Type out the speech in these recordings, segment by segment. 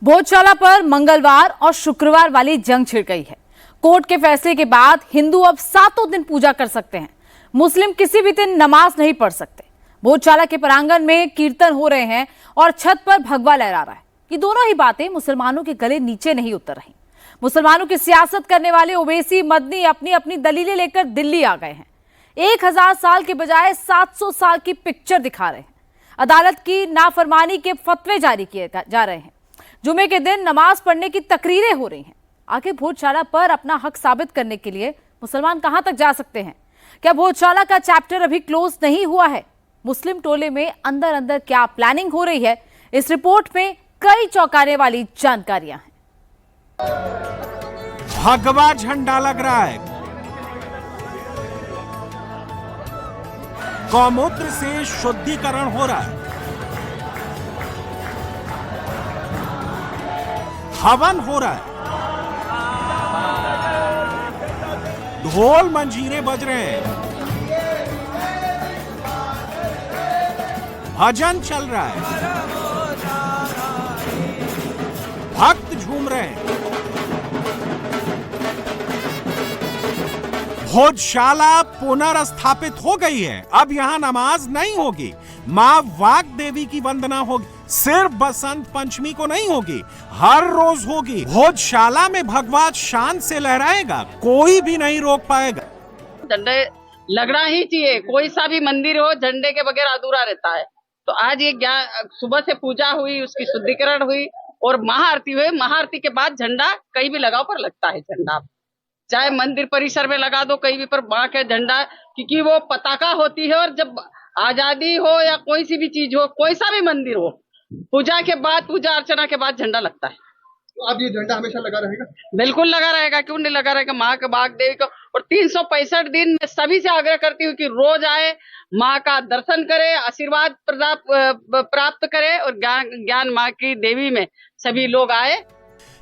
भोजशाला पर मंगलवार और शुक्रवार वाली जंग छिड़ गई है। कोर्ट के फैसले के बाद हिंदू अब 7 दिन पूजा कर सकते हैं, मुस्लिम किसी भी दिन नमाज नहीं पढ़ सकते। भोजशाला के प्रांगण में कीर्तन हो रहे हैं और छत पर भगवा लहरा रहा है। ये दोनों ही बातें मुसलमानों के गले नीचे नहीं उतर रही। मुसलमानों की सियासत करने वाले ओवैसी मदनी अपनी अपनी दलीलें लेकर दिल्ली आ गए हैं। 1000 साल के बजाय 700 साल की पिक्चर दिखा रहे हैं। अदालत की नाफरमानी के फतवे जारी किए जा रहे हैं। जुमे के दिन नमाज पढ़ने की तकरीरें हो रही हैं। आखिर भोजशाला पर अपना हक साबित करने के लिए मुसलमान कहां तक जा सकते हैं? क्या भोजशाला का चैप्टर अभी क्लोज नहीं हुआ है? मुस्लिम टोले में अंदर अंदर क्या प्लानिंग हो रही है? इस रिपोर्ट में कई चौंकाने वाली जानकारियां हैं। भगवा झंडा लग रहा है, गौमूत्र से शुद्धिकरण हो रहा है, हवन हो रहा है, ढोल मंजीरे बज रहे हैं, भजन चल रहा है, भक्त झूम रहे हैं। भोजशाला पुनर्स्थापित हो गई है। अब यहाँ नमाज नहीं होगी, मां वाग देवी की वंदना होगी। सिर्फ बसंत पंचमी को नहीं होगी, हर रोज होगी। भोजशाला में भगवा शान से लहराएगा, कोई भी नहीं रोक पाएगा। झंडे लगना ही चाहिए, कोई सा भी मंदिर हो झंडे के बगैर अधूरा रहता है। तो आज ये सुबह से पूजा हुई, उसकी शुद्धिकरण हुई और महाआरती हुई। महाआरती के बाद झंडा कहीं भी लगाओ पर लगता है झंडा, चाहे मंदिर परिसर में लगा दो कहीं भी, पर मां का झंडा, क्योंकि वो पताका होती है। और जब आजादी हो या कोई सी भी चीज हो, कोई सा भी मंदिर हो, पूजा के बाद, पूजा अर्चना के बाद झंडा लगता है। तो अब ये झंडा हमेशा लगा रहेगा? बिल्कुल लगा रहेगा, क्यों नहीं लगा रहेगा। माँ के बाग देवी को और 365 दिन में सभी से आग्रह करती हूँ कि रोज आए, माँ का दर्शन करे, आशीर्वाद प्राप्त करे और ज्ञान माँ की देवी में सभी लोग आए।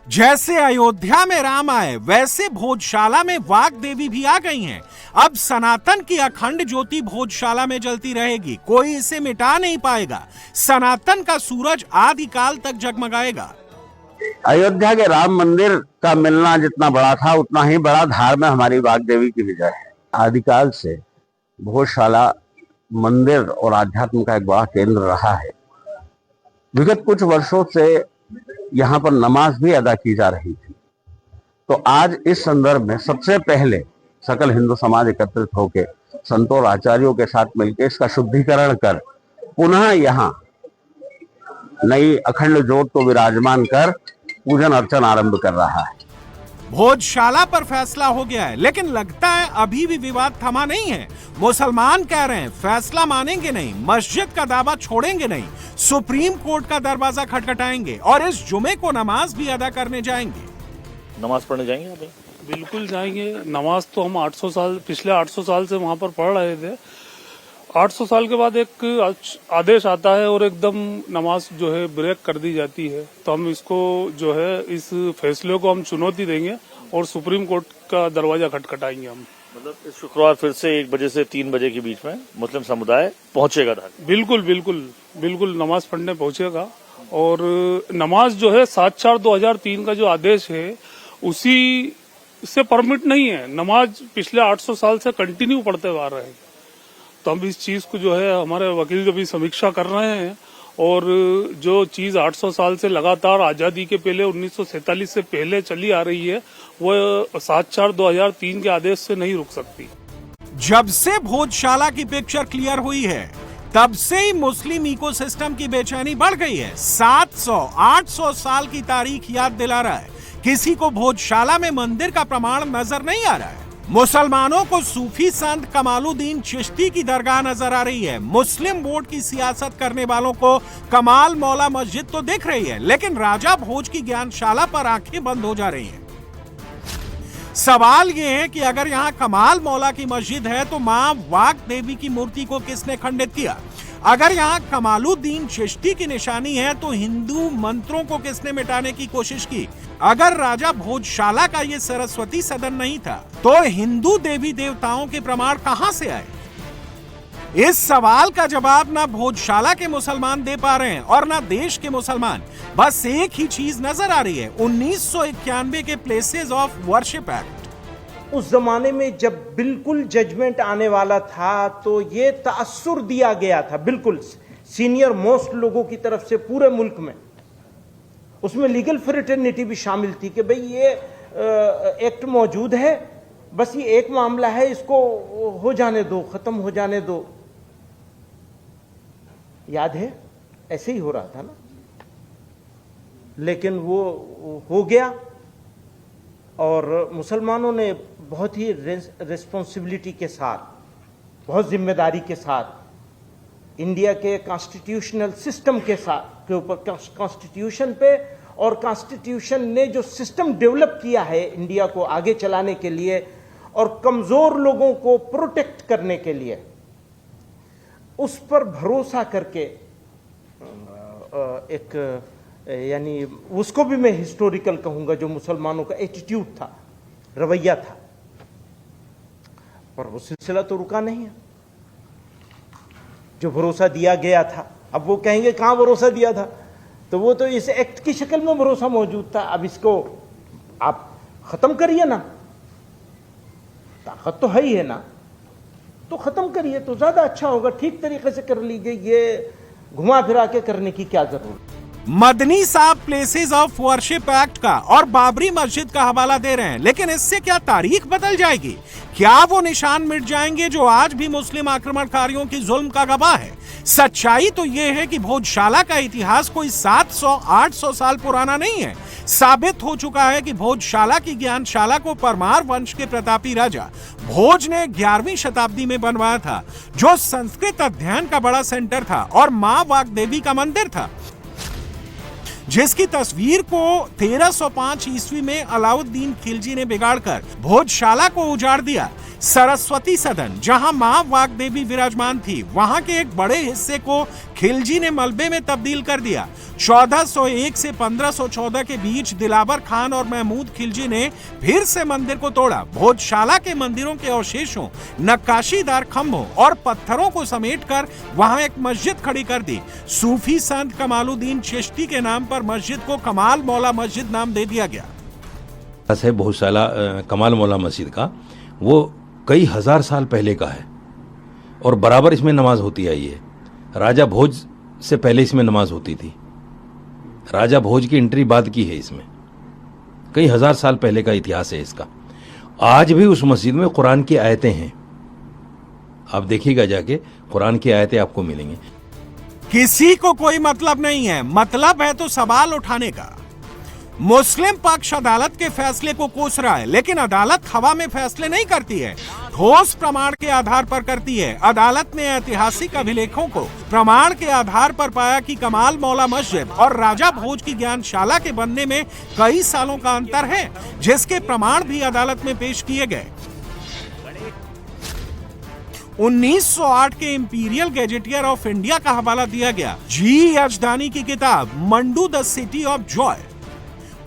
जैसे अयोध्या में राम आए, वैसे भोजशाला में वाग देवी भी आ गई हैं। अब सनातन की अखंड ज्योति भोजशाला में जलती रहेगी, कोई इसे मिटा नहीं पाएगा। सनातन का सूरज आदिकाल तक जगमगाएगा। अयोध्या के राम मंदिर का मिलना जितना बड़ा था, उतना ही बड़ा धार में हमारी वाग देवी की विजय है। आदिकाल से भोजशाला मंदिर और आध्यात्म का एक बड़ा केंद्र रहा है। विगत कुछ वर्षों से यहाँ पर नमाज भी अदा की जा रही थी। तो आज इस संदर्भ में सबसे पहले सकल हिंदू समाज एकत्रित होकर संतों और आचार्यों के साथ मिलकर इसका शुद्धिकरण कर पुनः यहाँ नई अखंड ज्योत को विराजमान कर पूजन अर्चन आरंभ कर रहा है। भोजशाला पर फैसला हो गया है, लेकिन लगता है अभी भी विवाद थमा नहीं है। मुसलमान कह रहे हैं फैसला मानेंगे नहीं, मस्जिद का दावा छोड़ेंगे नहीं, सुप्रीम कोर्ट का दरवाजा खटखटाएंगे और इस जुमे को नमाज भी अदा करने जाएंगे। नमाज पढ़ने जाएंगे अभी? बिल्कुल जाएंगे। नमाज तो हम 800 साल, पिछले 800 साल से वहाँ पर पढ़ रहे थे। 800 साल के बाद एक आदेश आता है और एकदम नमाज जो है ब्रेक कर दी जाती है। तो हम इसको जो है, इस फैसले को हम चुनौती देंगे और सुप्रीम कोर्ट का दरवाजा खटखटाएंगे हम। मतलब इस शुक्रवार फिर से 1 बजे से 3 बजे के बीच में मुस्लिम समुदाय पहुंचेगा? बिल्कुल बिल्कुल बिल्कुल नमाज पढ़ने पहुंचेगा। और नमाज जो है 7/4/2003 का जो आदेश है, उसी से परमिट नहीं है। नमाज पिछले 800 साल से कंटिन्यू पढ़ते हुए आ रहे हैं। तो हम इस चीज को जो है, हमारे वकील अभी समीक्षा कर रहे हैं और जो चीज 800 साल से लगातार आजादी के पहले 1947 से पहले चली आ रही है, वो 7/4/2003 के आदेश से नहीं रुक सकती। जब से भोजशाला की पिक्चर क्लियर हुई है, तब से ही मुस्लिम इकोसिस्टम की बेचैनी बढ़ गई है। 700-800 साल की तारीख याद दिला रहा है। किसी को भोजशाला में मंदिर का प्रमाण नजर नहीं आ रहा है। मुसलमानों को सूफी संत कमालुद्दीन चिश्ती की दरगाह नजर आ रही है। मुस्लिम वोट की सियासत करने वालों को कमाल मौला मस्जिद तो दिख रही है, लेकिन राजा भोज की ज्ञानशाला पर आंखें बंद हो जा रही हैं। सवाल यह है कि अगर यहाँ कमाल मौला की मस्जिद है, तो मां वाग देवी की मूर्ति को किसने खंडित किया? अगर यहाँ कमालुद्दीन चिश्ती की निशानी है, तो हिंदू मंत्रों को किसने मिटाने की कोशिश की? अगर राजा भोजशाला का ये सरस्वती सदन नहीं था, तो हिंदू देवी देवताओं के प्रमाण कहां से आए? इस सवाल का जवाब ना भोजशाला के मुसलमान दे पा रहे हैं और ना देश के मुसलमान। बस एक ही चीज नजर आ रही है, 1991 के प्लेसेस ऑफ वर्शिप एक्ट। उस जमाने में जब बिल्कुल जजमेंट आने वाला था तो ये तासुर दिया गया था बिल्कुल सीनियर मोस्ट लोगों की तरफ से पूरे मुल्क में। उसमें लीगल फ्रेटर्निटी भी शामिल थी कि भाई ये एक्ट मौजूद है, बस ये एक मामला है, इसको हो जाने दो, खत्म हो जाने दो। याद है ऐसे ही हो रहा था ना, लेकिन वो हो गया और मुसलमानों ने बहुत ही रिस्पॉन्सिबिलिटी के साथ, बहुत जिम्मेदारी के साथ इंडिया के कॉन्स्टिट्यूशनल सिस्टम के साथ के ऊपर, कॉन्स्टिट्यूशन पे और कॉन्स्टिट्यूशन ने जो सिस्टम डेवलप किया है इंडिया को आगे चलाने के लिए और कमजोर लोगों को प्रोटेक्ट करने के लिए, उस पर भरोसा करके एक यानी उसको भी मैं हिस्टोरिकल कहूंगा, जो मुसलमानों का एटीट्यूड था, रवैया था, पर वो सिलसिला तो रुका नहीं है। जो भरोसा दिया गया था, अब वो कहेंगे कहां भरोसा दिया था, तो वो तो इस एक्ट की शक्ल में भरोसा मौजूद था। अब इसको आप खत्म करिए ना, ताकत तो है ही है ना, तो खत्म करिए तो ज्यादा अच्छा होगा। ठीक तरीके से कर लीजिए, ये घुमा फिरा के करने की क्या जरूरत। मदनी साहब प्लेसेस ऑफ वर्शिप एक्ट का और बाबरी मस्जिद का हवाला दे रहे हैं, लेकिन इससे क्या तारीख बदल जाएगी? क्या वो निशान मिट जाएंगे जो आज भी मुस्लिम आक्रमणकारियों की जुल्म का गवाह है? सच्चाई तो ये है कि भोजशाला का इतिहास कोई 700-800 साल पुराना नहीं है। साबित हो चुका है कि भोजशाला की ज्ञानशाला को परमार वंश के प्रतापी राजा भोज ने 11वीं शताब्दी में बनवाया था, जो संस्कृत अध्ययन का बड़ा सेंटर था और मां वाग्देवी का मंदिर था, जिसकी तस्वीर को 1305 ईस्वी में अलाउद्दीन खिलजी ने बिगाड़कर भोजशाला को उजाड़ दिया। सरस्वती सदन, जहां मां वाग्देवी विराजमान थी, वहां के एक बड़े हिस्से को खिलजी ने मलबे में तब्दील कर दिया। 1401 से 1514 के बीच दिलावर खान और महमूद खिलजी ने फिर से मंदिर को तोड़ा। भोजशाला के मंदिरों के अवशेषों, नक्काशीदार खंभों और पत्थरों को समेटकर वहां एक मस्जिद खड़ी कर दी। सूफी संत कमालुद्दीन चिश्ती के नाम पर मस्जिद को कमाल मौला मस्जिद नाम दे दिया गया। है भोजशाला कमाल मौला मस्जिद का, वो कई हजार साल पहले का है और बराबर इसमें नमाज होती आई है। राजा भोज से पहले इसमें नमाज होती थी। राजा भोज की एंट्री बाद की है इसमें। कई हजार साल पहले का इतिहास है इसका। आज भी उस मस्जिद में कुरान की आयतें हैं। आप देखिएगा जाके, कुरान की आयतें आपको मिलेंगी। किसी को कोई मतलब नहीं है, मतलब है तो सवाल उठाने का। मुस्लिम पक्ष अदालत के फैसले को कोस रहा है, लेकिन अदालत हवा में फैसले नहीं करती है, ठोस प्रमाण के आधार पर करती है। अदालत ने ऐतिहासिक अभिलेखों को प्रमाण के आधार पर पाया कि कमाल मौला मस्जिद और राजा भोज की ज्ञानशाला के बनने में कई सालों का अंतर है, जिसके प्रमाण भी अदालत में पेश किए गए। 1908 के इंपीरियल गैजेटियर ऑफ इंडिया का हवाला दिया गया। जी अजदानी की किताब mandu the city of Joy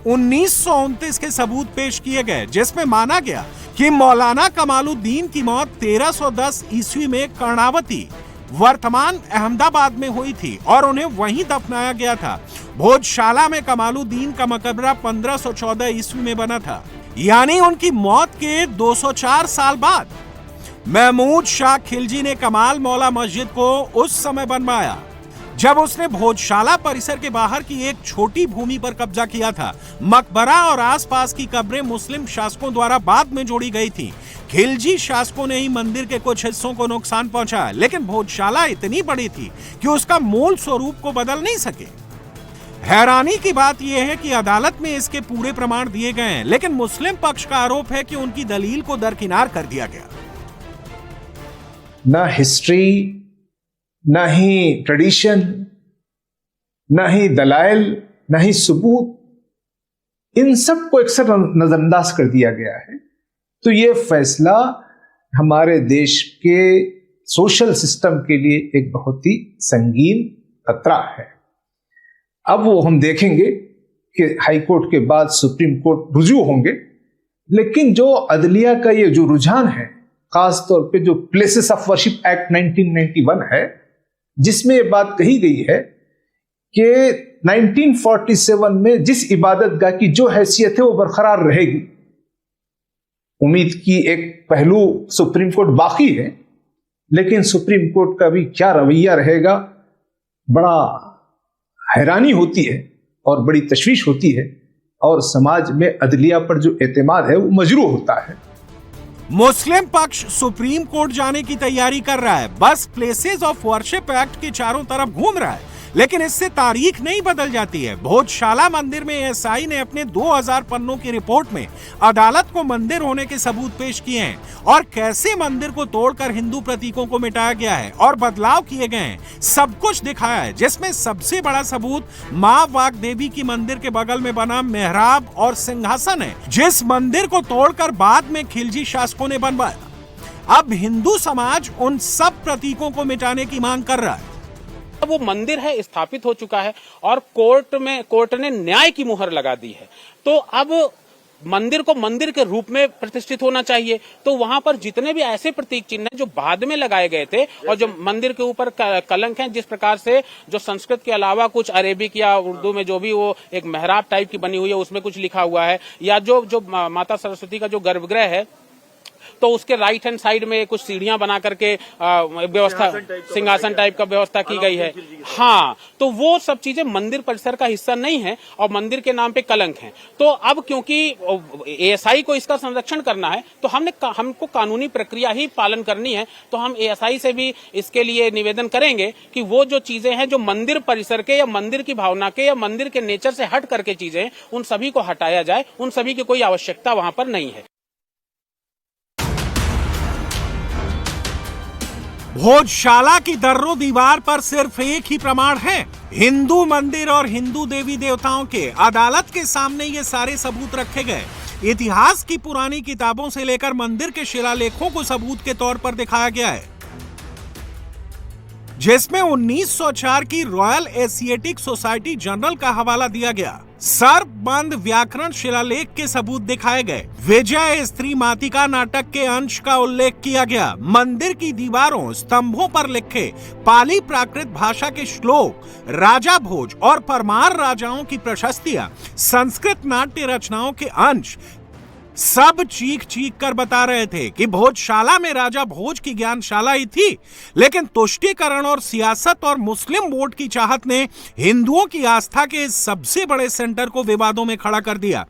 1929 के सबूत पेश किए गए, जिसमें माना गया कि मौलाना कमालुद्दीन की मौत 1310 ईस्वी में कर्णावती, वर्तमान अहमदाबाद में हुई थी और उन्हें वहीं दफनाया गया था। भोजशाला में कमालुद्दीन का मकबरा 1514 ईस्वी में बना था, यानी उनकी मौत के 204 साल बाद। महमूद शाह खिलजी ने कमाल मौला मस्जिद को उस समय बनवाया जब उसने भोजशाला परिसर के बाहर की एक छोटी भूमि पर कब्जा किया था। मकबरा और आसपास की कब्रें मुस्लिम शासकों द्वारा बाद में जोड़ी गई थी। खिलजी शासकों ने ही मंदिर के कुछ हिस्सों को नुकसान पहुंचाया, लेकिन भोजशाला इतनी बड़ी थी कि उसका मूल स्वरूप को बदल नहीं सके। हैरानी की बात यह है कि अदालत में इसके पूरे प्रमाण दिए गए हैं, लेकिन मुस्लिम पक्ष का आरोप है कि उनकी दलील को दरकिनार कर दिया गया। ना हिस्ट्री, ना ही ट्रेडिशन, ना ही दलाइल, ना ही सबूत, इन सब को अक्सर नजरअंदाज कर दिया गया है। तो ये फैसला हमारे देश के सोशल सिस्टम के लिए एक बहुत ही संगीन खतरा है। अब वो हम देखेंगे कि हाई कोर्ट के बाद सुप्रीम कोर्ट रुजू होंगे, लेकिन जो अदलिया का ये जो रुझान है खासतौर पे जो प्लेसेस ऑफ वर्शिप एक्ट 1991 है, जिसमें ये बात कही गई है कि 1947 में जिस इबादतगाह की जो हैसियत है वो बरकरार रहेगी। उम्मीद की एक पहलू सुप्रीम कोर्ट बाकी है, लेकिन सुप्रीम कोर्ट का भी क्या रवैया रहेगा, बड़ा हैरानी होती है और बड़ी तशवीश होती है, और समाज में अदलिया पर जो एतमाद है वो मजरूह होता है। मुस्लिम पक्ष सुप्रीम कोर्ट जाने की तैयारी कर रहा है, बस प्लेसेस ऑफ वर्शिप एक्ट के चारों तरफ घूम रहा है, लेकिन इससे तारीख नहीं बदल जाती है। भोजशाला मंदिर में एएसआई ने अपने 2000 पन्नों की रिपोर्ट में अदालत को मंदिर होने के सबूत पेश किए हैं और कैसे मंदिर को तोड़कर हिंदू प्रतीकों को मिटाया गया है और बदलाव किए गए हैं, सब कुछ दिखाया है। जिसमें सबसे बड़ा सबूत मां वाग देवी की मंदिर के बगल में बना मेहराब और सिंहासन है, जिस मंदिर को तोड़कर बाद में खिलजी शासकों ने बनवाया। अब हिंदू समाज उन सब प्रतीकों को मिटाने की मांग कर रहा है। वो मंदिर है, स्थापित हो चुका है और कोर्ट ने न्याय की मुहर लगा दी है, तो अब मंदिर को मंदिर के रूप में प्रतिष्ठित होना चाहिए। तो वहां पर जितने भी ऐसे प्रतीक चिन्ह हैं जो बाद में लगाए गए थे और जो मंदिर के ऊपर कलंक हैं, जिस प्रकार से जो संस्कृत के अलावा कुछ अरेबिक या उर्दू में जो भी वो एक मेहराब टाइप की बनी हुई है उसमें कुछ लिखा हुआ है, या जो माता सरस्वती का जो गर्भगृह है तो उसके राइट हैंड साइड में कुछ सीढ़ियां बना करके व्यवस्था, सिंहासन टाइप का व्यवस्था की गई है। हाँ, तो वो सब चीजें मंदिर परिसर का हिस्सा नहीं है और मंदिर के नाम पे कलंक है। तो अब क्योंकि एएसआई को इसका संरक्षण करना है, तो हमको कानूनी प्रक्रिया ही पालन करनी है। तो हम एएसआई से भी इसके लिए निवेदन करेंगे कि वो जो चीजें हैं जो मंदिर परिसर के या मंदिर की भावना के या मंदिर के नेचर से हट करके चीजें, उन सभी को हटाया जाए, उन सभी की कोई आवश्यकता वहां पर नहीं है। भोजशाला की दर्रो दीवार पर सिर्फ एक ही प्रमाण है, हिंदू मंदिर और हिंदू देवी देवताओं के। अदालत के सामने ये सारे सबूत रखे गए। इतिहास की पुरानी किताबों से लेकर मंदिर के शिलालेखों को सबूत के तौर पर दिखाया गया है, जिसमें 1904 की रॉयल एशियाटिक सोसाइटी जनरल का हवाला दिया गया। सर्पबंद व्याकरण शिलालेख के सबूत दिखाए गए। विजय स्त्री मातिका नाटक के अंश का उल्लेख किया गया। मंदिर की दीवारों, स्तंभों पर लिखे पाली प्राकृत भाषा के श्लोक, राजा भोज और परमार राजाओं की प्रशस्तियां, संस्कृत नाट्य रचनाओं के अंश, सब चीख चीख कर बता रहे थे कि भोजशाला में राजा भोज की ज्ञानशाला ही थी। लेकिन तुष्टीकरण और सियासत और मुस्लिम वोट की चाहत ने हिंदुओं की आस्था के इस सबसे बड़े सेंटर को विवादों में खड़ा कर दिया।